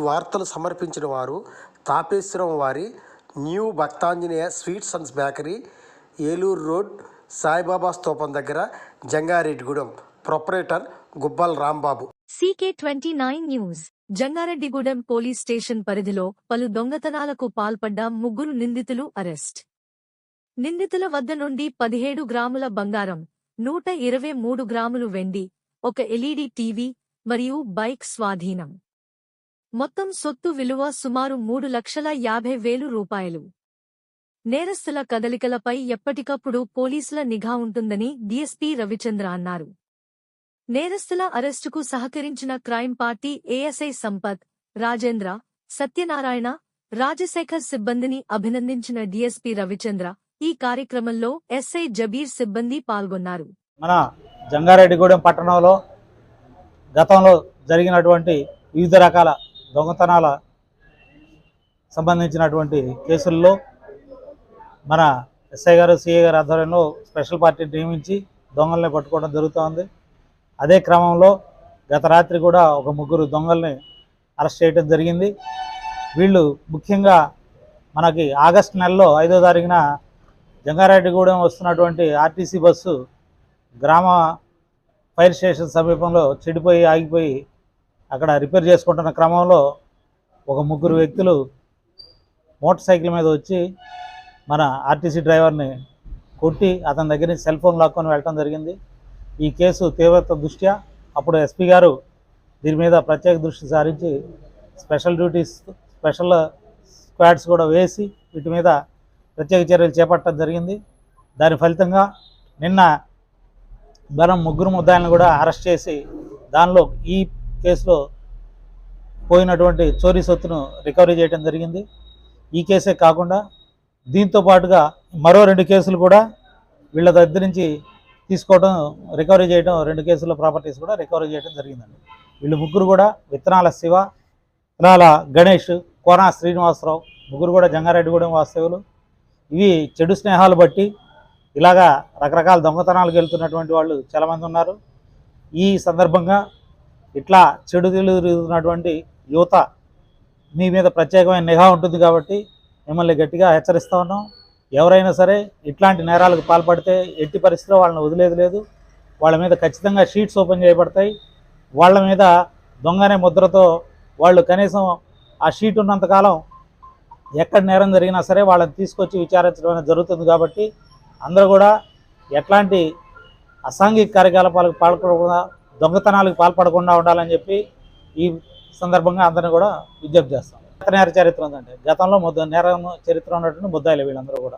వార్తలు సమర్పించిన వారు తాపేశ్వరం వారి new Bhaktanjaneya sweets and bakery, Eluru road, Saibaba స్తూపం దగ్గర, Jangareddygudem. Proprietor Gubbal Rambabu. CK29 news. Jangareddygudem police station పరిధిలో పలు దొంగతనాలకు పాల్పడ్డ 3 నిందితులు అరెస్ట్. నిందితుల వద్ద నుండి 17 గ్రాముల బంగారం, 123 గ్రాములు వెండి, ఒక LED టీవీ మరియు బైక్ స్వాధీనం. మొత్తం సొత్తు విలువ సుమారు 3,50,000 రూపాయలు. నేరస్తుల కదలికలపై ఎప్పటికప్పుడు పోలీసుల నిఘా ఉంటుందని డీఎస్పీ రవిచంద్ర అన్నారు. నేరస్తుల అరెస్టుకు సహకరించిన crime party ASI Sampath, Rajendra, Satyanarayana, Rajasekhar సిబ్బందిని అభినందించిన డీఎస్పీ రవిచంద్ర. ఈ కార్యక్రమంలో ఎస్ఐ జబీర్ సిబ్బంది పాల్గొన్నారు. మన జంగారెడ్డిగూడెం పట్టణంలో గతంలో జరిగినటువంటి వివిధ రకాల దొంగతనాల సంబంధించినటువంటి కేసుల్లో మన ఎస్ఐ గారు, సిఐ గారు ఆధ్వర్యంలో స్పెషల్ పార్టీని నియమించి దొంగల్ని పట్టుకోవడం జరుగుతోంది. అదే క్రమంలో గత రాత్రి కూడా ఒక 3 దొంగల్ని అరెస్ట్ చేయడం జరిగింది. వీళ్ళు ముఖ్యంగా మనకి ఆగస్టు నెలలో 5వ తారీఖున జంగారెడ్డిగూడెం వస్తున్నటువంటి ఆర్టీసీ బస్సు గ్రామ ఫైర్ స్టేషన్ సమీపంలో చెడిపోయి ఆగిపోయి అక్కడ రిపేర్ చేసుకుంటున్న క్రమంలో ఒక 3 వ్యక్తులు మోటార్ సైకిల్ మీద వచ్చి మన ఆర్టీసీ డ్రైవర్ని కొట్టి అతని దగ్గర నుంచి సెల్ ఫోన్ లాక్కొని వెళ్ళడం జరిగింది. ఈ కేసు తీవ్రత దృష్ట్యా అప్పుడు ఎస్పీ గారు దీని మీద ప్రత్యేక దృష్టి సారించి స్పెషల్ స్క్వాడ్స్ కూడా వేసి వీటి మీద ప్రత్యేక చర్యలు చేపట్టడం జరిగింది. దాని ఫలితంగా నిన్న మనం 3 ముద్దాయిలను కూడా అరెస్ట్ చేసి దానిలో ఈ కేసులో పోయినటువంటి చోరీ సొత్తును రికవరీ చేయడం జరిగింది. ఈ కేసే కాకుండా దీంతో పాటుగా మరో 2 కేసులు కూడా వీళ్ళ దగ్గర నుంచి తీసుకోవడం, రికవరీ చేయడం, 2 కేసుల ప్రాపర్టీస్ కూడా రికవరీ చేయడం జరిగిందండి. వీళ్ళు 3 కూడా విత్తనాల శివ, విత్తనాల గణేష్, కోన శ్రీనివాసరావు, 3 కూడా జంగారెడ్డిగూడెం వాస్తవులు. ఇవి చెడు స్నేహాలు బట్టి ఇలాగా రకరకాల దొంగతనాలకు వెళ్తున్నటువంటి వాళ్ళు చాలామంది ఉన్నారు. ఈ సందర్భంగా ఇట్లా చెడు తిరుగుతున్నటువంటి యువత మీ మీద ప్రత్యేకమైన నిఘా ఉంటుంది కాబట్టి మిమ్మల్ని గట్టిగా హెచ్చరిస్తూ ఉన్నాం. ఎవరైనా సరే ఇట్లాంటి నేరాలకు పాల్పడితే ఎట్టి పరిస్థితిలో వాళ్ళని వదిలేది లేదు. వాళ్ళ మీద ఖచ్చితంగా షీట్స్ ఓపెన్ చేయబడతాయి. వాళ్ళ మీద దొంగనే ముద్రతో వాళ్ళు కనీసం ఆ షీట్ ఉన్నంతకాలం ఎక్కడ నేరం జరిగినా సరే వాళ్ళని తీసుకొచ్చి విచారించడం అనేది జరుగుతుంది. కాబట్టి అందరూ కూడా ఎట్లాంటి అసాంఘిక కార్యకలాపాలకు పాల్పడకుండా, దొంగతనాలకు పాల్పడకుండా ఉండాలని చెప్పి ఈ సందర్భంగా అందరినీ కూడా విజ్ఞప్తి చేస్తాం. నేర చరిత్ర ఉందంటే గతంలో నేరం చరిత్ర ఉన్నటువంటి ముద్దాయిలు వీళ్ళందరూ కూడా.